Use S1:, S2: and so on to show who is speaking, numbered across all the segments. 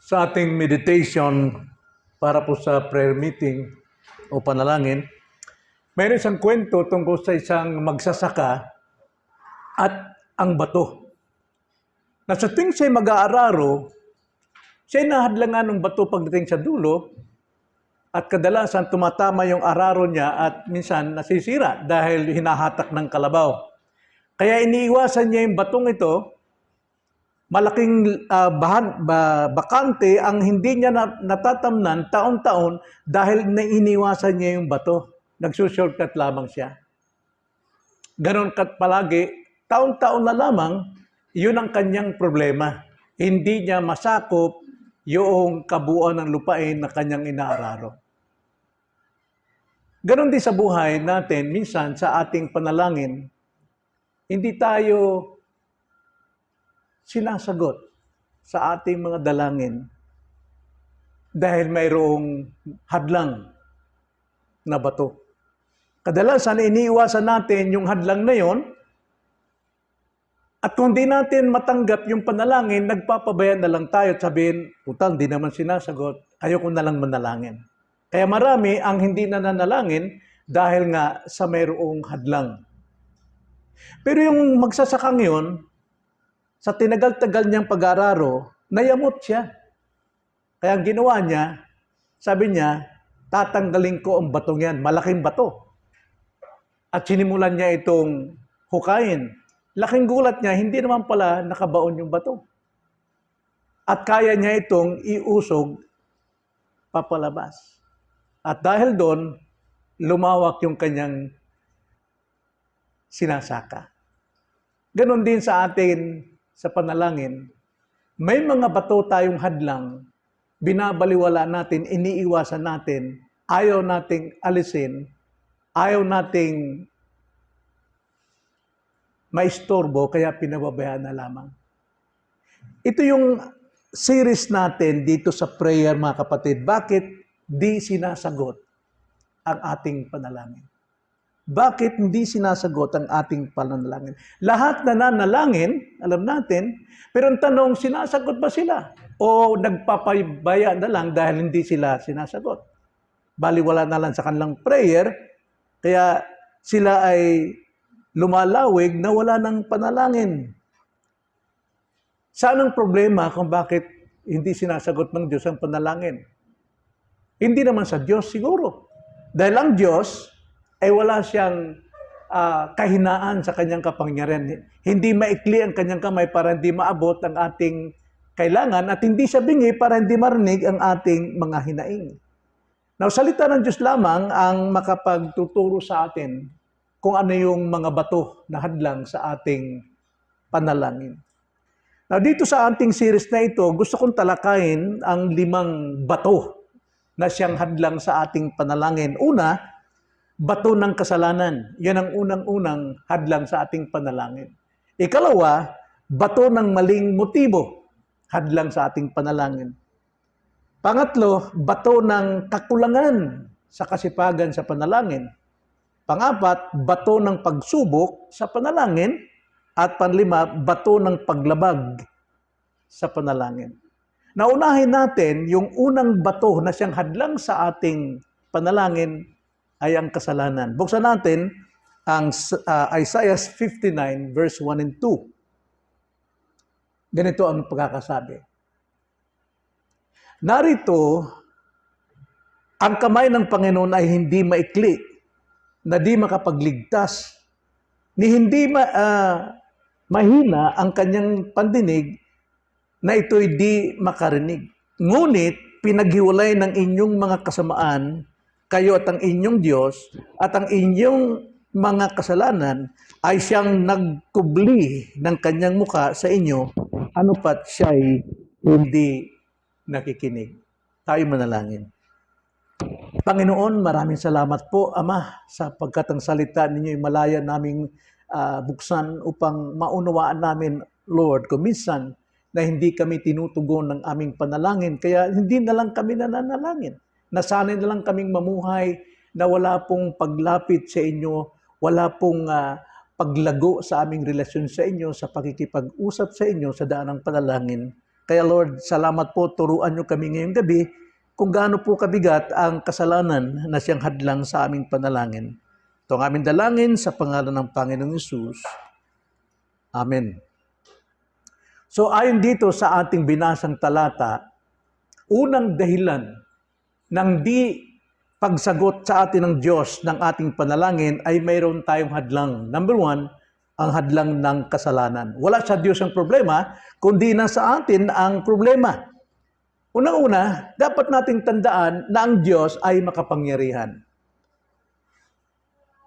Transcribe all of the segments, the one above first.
S1: Sa ating meditation para po sa prayer meeting o panalangin, mayroon isang kwento tungkol sa isang magsasaka at ang bato. Na sa tuwing siya'y mag-aararo, siya'y nahadlangan ng bato pagdating sa dulo at kadalasan tumatama yung araro niya at minsan nasisira dahil hinahatak ng kalabaw. Kaya iniiwasan niya yung batong ito. Malaking bakante ang hindi niya natatamnan taon-taon dahil nainiwasan niya yung bato. Nagsushortcut lamang siya. Ganon kat palagi, taon-taon na lamang, yun ang kanyang problema. Hindi niya masakop yung kabuuan ng lupain na kanyang inaararo. Ganon din sa buhay natin, minsan sa ating panalangin, hindi tayo sinasagot sa ating mga dalangin dahil mayroong hadlang na bato. Kadalasan, iniiwasan natin yung hadlang na yon at kung di natin matanggap yung panalangin, nagpapabayaan na lang tayo at sabihin, utang, di naman sinasagot, ayoko na lang manalangin. Kaya marami ang hindi nananalangin dahil nga sa mayroong hadlang. Pero yung magsasakang yun, sa tinagal-tagal niyang pag-aararo, nayamot siya. Kaya ang ginawa niya, sabi niya, tatanggalin ko ang batong yan, malaking bato. At sinimulan niya itong hukayin. Laking gulat niya, hindi naman pala nakabaon yung bato. At kaya niya itong iusog papalabas. At dahil doon, lumawak yung kanyang sinasaka. Ganon din sa atin sa panalangin, may mga bato tayong hadlang, binabaliwala natin, iniiwasan natin, ayaw nating alisin, ayaw nating maistorbo, kaya pinababayaan na lamang. Ito yung series natin dito sa prayer, mga kapatid. Bakit di sinasagot ang ating panalangin? Bakit hindi sinasagot ang ating pananalangin? Lahat na nanalangin, alam natin, pero ang tanong, sinasagot ba sila? O nagpapabaya na lang dahil hindi sila sinasagot? Baliwala na lang sa kanilang prayer, kaya sila ay lumalawig na wala ng panalangin. Saan ang problema kung bakit hindi sinasagot ng Diyos ang panalangin? Hindi naman sa Diyos siguro. Dahil ang Diyos ay wala siyang kahinaan sa kanyang kapangyarihan. Hindi maikli ang kanyang kamay para hindi maabot ang ating kailangan at hindi siya bingi para hindi marinig ang ating mga hinaing. Now, salita ng Diyos lamang ang makapagtuturo sa atin kung ano yung mga bato na hadlang sa ating panalangin. Now, dito sa ating series na ito, gusto kong talakayin ang 5 bato na siyang hadlang sa ating panalangin. Una, bato ng kasalanan. Yan ang unang-unang hadlang sa ating panalangin. Ikalawa, bato ng maling motibo. Hadlang sa ating panalangin. Pangatlo, bato ng kakulangan sa kasipagan sa panalangin. Pangapat, bato ng pagsubok sa panalangin. At panlima, bato ng paglabag sa panalangin. Naunahin natin yung unang bato na siyang hadlang sa ating panalangin ay ang kasalanan. Buksan natin ang Isaiah 59 verse 1 and 2. Ganito ang pagkakasabi. Narito, ang kamay ng Panginoon ay hindi maikli, na di makapagligtas, ni hindi mahina ang kanyang pandinig, na ito'y di makarinig. Ngunit, pinaghiwalay ng inyong mga kasamaan, kayo at ang inyong Diyos, at ang inyong mga kasalanan ay siyang nagkubli ng kanyang muka sa inyo, ano pat siya'y hindi nakikinig. Tayo manalangin. Panginoon, maraming salamat po, Ama, sapagkat ang salita ninyo'y malaya naming buksan upang maunawaan namin, Lord, kung minsan na hindi kami tinutugon ng aming panalangin, kaya hindi na lang kami nananalangin. Nasanay na lang kaming mamuhay na wala pong paglapit sa inyo, wala pong paglago sa aming relasyon sa inyo, sa pakikipag-usap sa inyo sa daan ng panalangin. Kaya Lord, salamat po, turuan niyo kami ngayong gabi kung gaano po kabigat ang kasalanan na siyang hadlang sa aming panalangin. Ito ang aming dalangin sa pangalan ng Panginoong Hesus. Amen. So ayon dito sa ating binasang talata, unang dahilan ng di pagsagot sa atin ng Diyos ng ating panalangin ay mayroon tayong hadlang. Number 1, ang hadlang ng kasalanan. Wala sa Diyos ang problema, kundi nasa atin ang problema. Unang-una, dapat nating tandaan na ang Diyos ay makapangyarihan.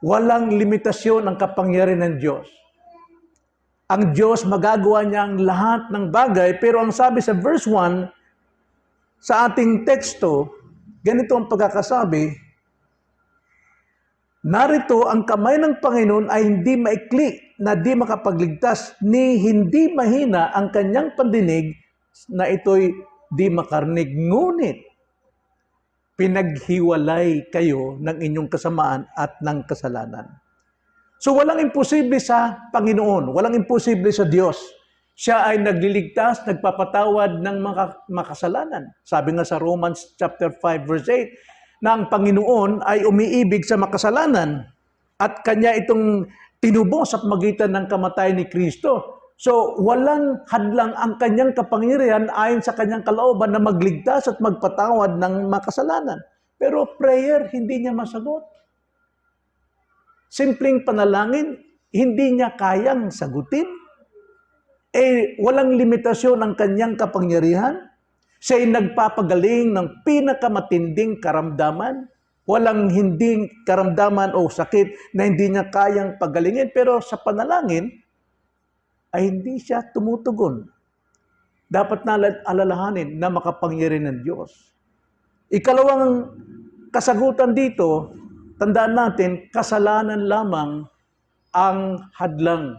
S1: Walang limitasyon ang kapangyarihan ng Diyos. Ang Diyos magagawa niya ang lahat ng bagay, pero ang sabi sa verse 1 sa ating teksto, ganito ang pagkakasabi, narito ang kamay ng Panginoon ay hindi maikli na di makapagligtas, ni hindi mahina ang kanyang pandinig na ito'y di makarnig. Ngunit, pinaghiwalay kayo ng inyong kasamaan at ng kasalanan. So walang imposible sa Panginoon, walang imposible sa Diyos. Siya ay nagliligtas, nagpapatawad ng mga makasalanan. Sabi nga sa Romans chapter 5 verse 8, na ang Panginoon ay umiibig sa makasalanan at Kanya itong tinubos sa pagitan ng kamatayan ni Kristo. So walang hadlang ang Kanyang kapangyarihan ayon sa Kanyang kalooban na magligtas at magpatawad ng makasalanan. Pero prayer, hindi niya masagot. Simpleng panalangin, hindi niya kayang sagutin. Walang limitasyon ang kanyang kapangyarihan. Siya'y nagpapagaling ng pinakamatinding karamdaman. Walang hindi karamdaman o sakit na hindi niya kayang pagalingin. Pero sa panalangin, ay hindi siya tumutugon. Dapat na alalahanin na makapangyarihan ng Diyos. Ikalawang kasagutan dito, tandaan natin, kasalanan lamang ang hadlang.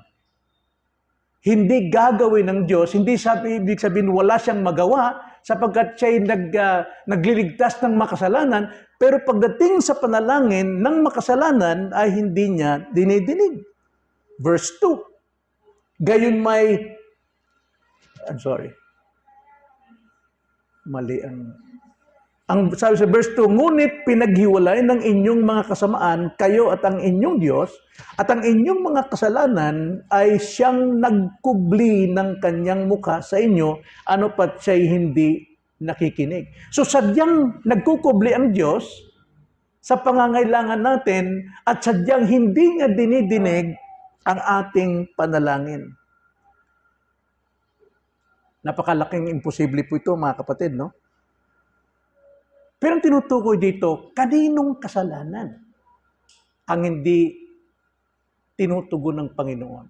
S1: Hindi gagawin ng Diyos, hindi ibig sabihin wala siyang magawa sapagkat siya'y nagliligtas ng makasalanan, pero pagdating sa panalangin ng makasalanan ay hindi niya dinidinig. Verse 2, gayon may, ang sabi sa verse 2, ngunit pinaghiwalay ng inyong mga kasamaan, kayo at ang inyong Diyos, at ang inyong mga kasalanan ay siyang nagkubli ng kanyang mukha sa inyo, ano pat siya'y hindi nakikinig. So sadyang nagkukubli ang Diyos sa pangangailangan natin at sadyang hindi niya dinidinig ang ating panalangin. Napakalaking imposible po ito, mga kapatid, no? Pero ang tinutukoy dito, kaninong kasalanan ang hindi tinutugon ng Panginoon?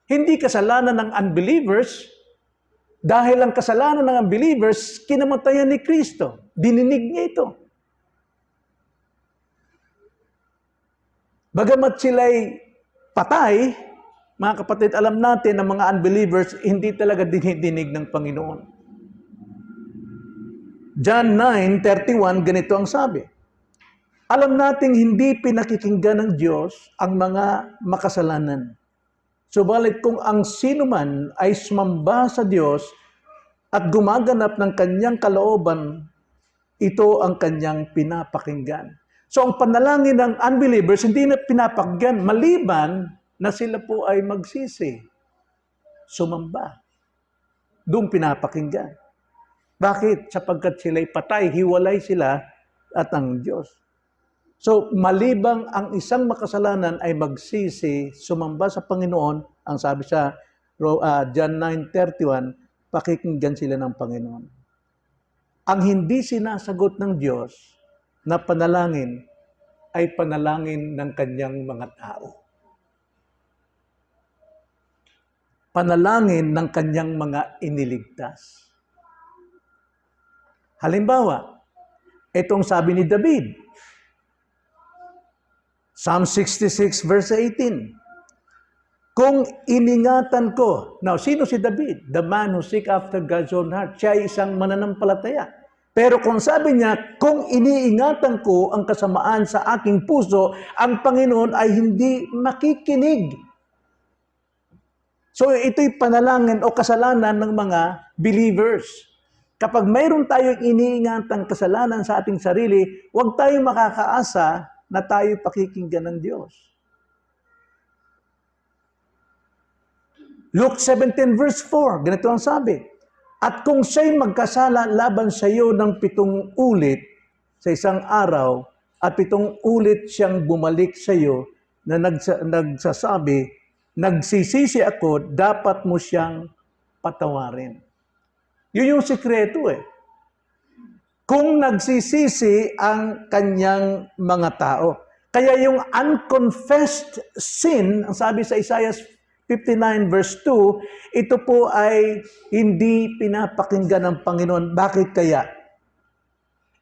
S1: Hindi kasalanan ng unbelievers, dahil ang kasalanan ng unbelievers, kinamatayan ni Kristo. Dininig niya ito. Bagamat sila'y patay, mga kapatid, alam natin na mga unbelievers, hindi talaga dinidinig ng Panginoon. John 9:31, ganito ang sabi. Alam nating hindi pinakikinggan ng Diyos ang mga makasalanan. Subalit kung ang sinuman ay sumamba sa Diyos at gumaganap ng kanyang kalooban, ito ang kanyang pinapakinggan. So ang panalangin ng unbelievers hindi na pinapakinggan maliban na sila po ay magsisi, sumamba. Doon pinapakinggan. Bakit? Sapagkat sila'y patay, hiwalay sila at ang Diyos. So, malibang ang isang makasalanan ay magsisi, sumamba sa Panginoon, ang sabi sa John 9:31, pakikinggan sila ng Panginoon. Ang hindi sinasagot ng Diyos na panalangin ay panalangin ng kanyang mga tao. Panalangin ng kanyang mga iniligtas. Halimbawa, itong sabi ni David, Psalm 66 verse 18, kung iningatan ko, now sino si David? The man who seek after God's own heart. Siya ay isang mananampalataya. Pero kung sabi niya, kung iniingatan ko ang kasamaan sa aking puso, ang Panginoon ay hindi makikinig. So ito'y panalangin o kasalanan ng mga believers. Kapag mayroon tayong iniingatang kasalanan sa ating sarili, huwag tayong makakaasa na tayo pakikinggan ng Diyos. Luke 17 verse 4, ganito ang sabi, at kung siya'y magkasala laban sa iyo ng 7 ulit sa isang araw, at 7 ulit siyang bumalik sa iyo na nagsasabi, nagsisisi ako, dapat mo siyang patawarin. Yun yung sikreto eh. Kung nagsisisi ang kanyang mga tao. Kaya yung unconfessed sin, ang sabi sa Isaiah 59 verse 2, ito po ay hindi pinapakinggan ng Panginoon. Bakit kaya?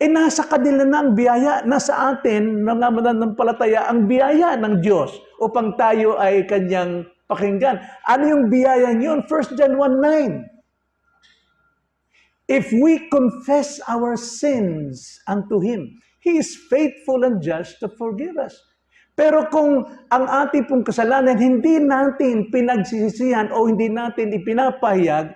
S1: Nasa kanila na ang biyaya, nasa atin, mga mananampalataya, ang biyaya ng Diyos upang tayo ay kanyang pakinggan. Ano yung biyaya yun? 1 John 1:9. If we confess our sins unto Him, He is faithful and just to forgive us. Pero kung ang ating pong kasalanan hindi natin pinagsisisihan o hindi natin ipinapahayag,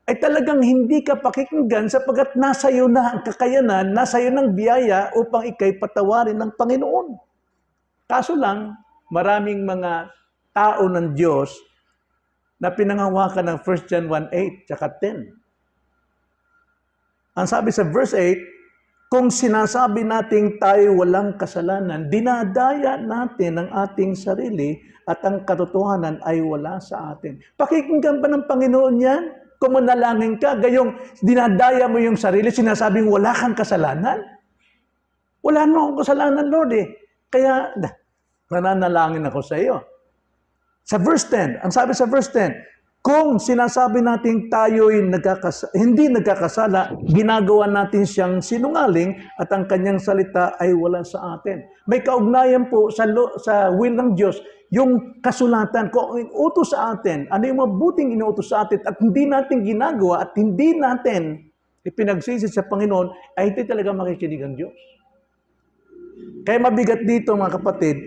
S1: ay talagang hindi ka pakikinggan sapagkat nasa iyo na ang kakayanan, nasa iyo ng biyaya upang ikay patawarin ng Panginoon. Kaso lang, maraming mga tao ng Diyos na pinangahawakan ng 1 John 1:8 tsaka 10. Ang sabi sa verse 8, kung sinasabi nating tayo walang kasalanan, dinadaya natin ang ating sarili at ang katotohanan ay wala sa atin. Pakikinggan ba ng Panginoon yan? Kung manalangin ka, gayong dinadaya mo yung sarili, sinasabing wala kang kasalanan? Wala mo akong kasalanan, Lord eh. Kaya, nananalangin ako sa iyo. Sa verse 10, ang sabi sa verse 10, kung sinasabi natin tayo'y hindi nagkakasala, ginagawa natin siyang sinungaling at ang kanyang salita ay wala sa atin. May kaugnayan po sa will ng Diyos, yung kasulatan, kung inutos sa atin, ano yung mabuting inutos sa atin at hindi natin ginagawa at hindi natin ipinagsisi sa Panginoon, ay hindi talaga makikinig ang Diyos. Kaya mabigat dito mga kapatid,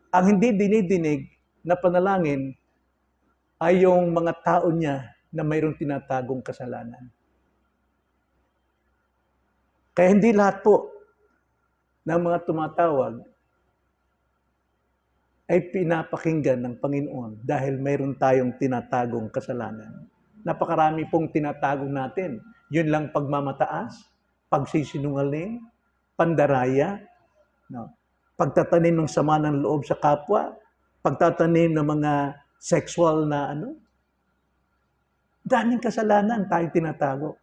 S1: ang hindi dinidinig na panalangin ay yung mga tao niya na mayroong tinatagong kasalanan. Kaya hindi lahat po ng mga tumatawag ay pinapakinggan ng Panginoon dahil mayroon tayong tinatagong kasalanan. Napakarami pong tinatagong natin. Yun lang pagmamataas, pagsisinungaling, pandaraya, no? Pagtatanim ng sama ng loob sa kapwa, pagtatanim ng mga sexual na daming kasalanan tayo tinatago.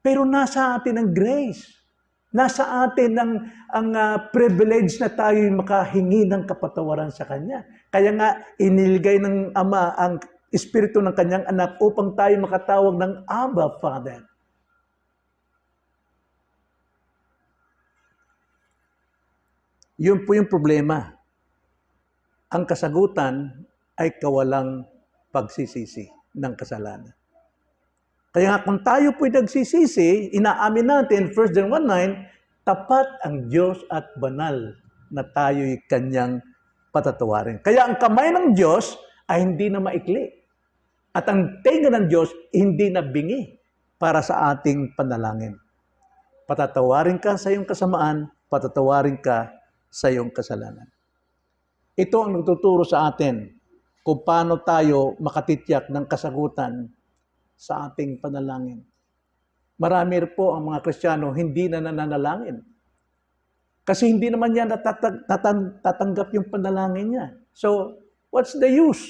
S1: Pero nasa atin ang grace. Nasa atin ang privilege na tayo makahingi ng kapatawaran sa Kanya. Kaya nga, iniligay ng Ama ang Espiritu ng Kanyang Anak upang tayo makatawag ng Abba, Father. Yun po yung problema. Ang kasagutan ay kawalang pagsisisi ng kasalanan. Kaya nga kung tayo po'y nagsisisi, inaamin natin, 1 John 1:9, tapat ang Diyos at banal na tayo'y Kanyang patatawarin. Kaya ang kamay ng Diyos ay hindi na maikli. At ang tenga ng Diyos hindi na bingi para sa ating panalangin. Patatawarin ka sa iyong kasamaan, patatawarin ka sa iyong kasalanan. Ito ang nagtuturo sa atin kung paano tayo makatitiyak ng kasagutan sa ating panalangin. Marami po ang mga Kristiyano hindi na nananalangin. Kasi hindi naman niya tatanggap yung panalangin niya. So, what's the use?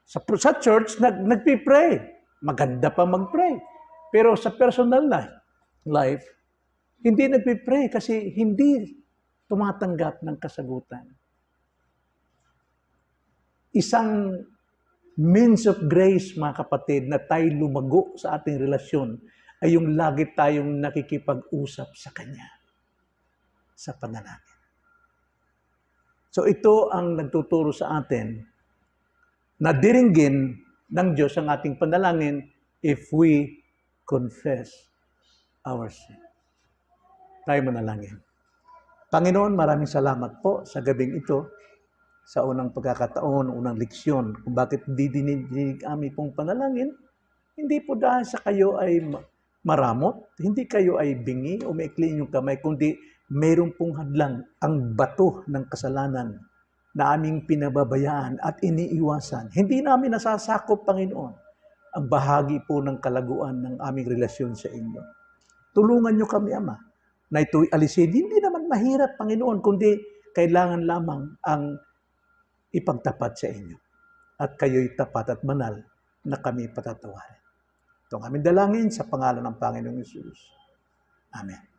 S1: Sa church, nagpipray. Maganda pa mag-pray. Pero sa personal life, hindi nagpipray kasi hindi tumatanggap ng kasagutan. Isang means of grace, mga kapatid, na tayo lumago sa ating relasyon ay yung lagi tayong nakikipag-usap sa Kanya sa panalangin. So ito ang nagtuturo sa atin na diringgin ng Diyos ang ating panalangin if we confess our sin. Tayo manalangin. Panginoon, maraming salamat po sa gabing ito. sa unang pagkakataon, unang leksyon, kung bakit hindi dinidinig aming pong panalangin, hindi po dahil sa kayo ay maramot, hindi kayo ay bingi o maikli inyong kamay, kundi mayroon pong hadlang ang bato ng kasalanan na aming pinababayaan at iniiwasan. Hindi namin nasasakop, Panginoon, ang bahagi po ng kalaguan ng aming relasyon sa inyo. Tulungan niyo kami, Ama, na ito'y alisin. Hindi naman mahirap, Panginoon, kundi kailangan lamang ang ipagtapat sa inyo. At kayo'y tapat at banal na kami patatawarin. Ito ang aming dalangin sa pangalan ng Panginoong Hesus. Amen.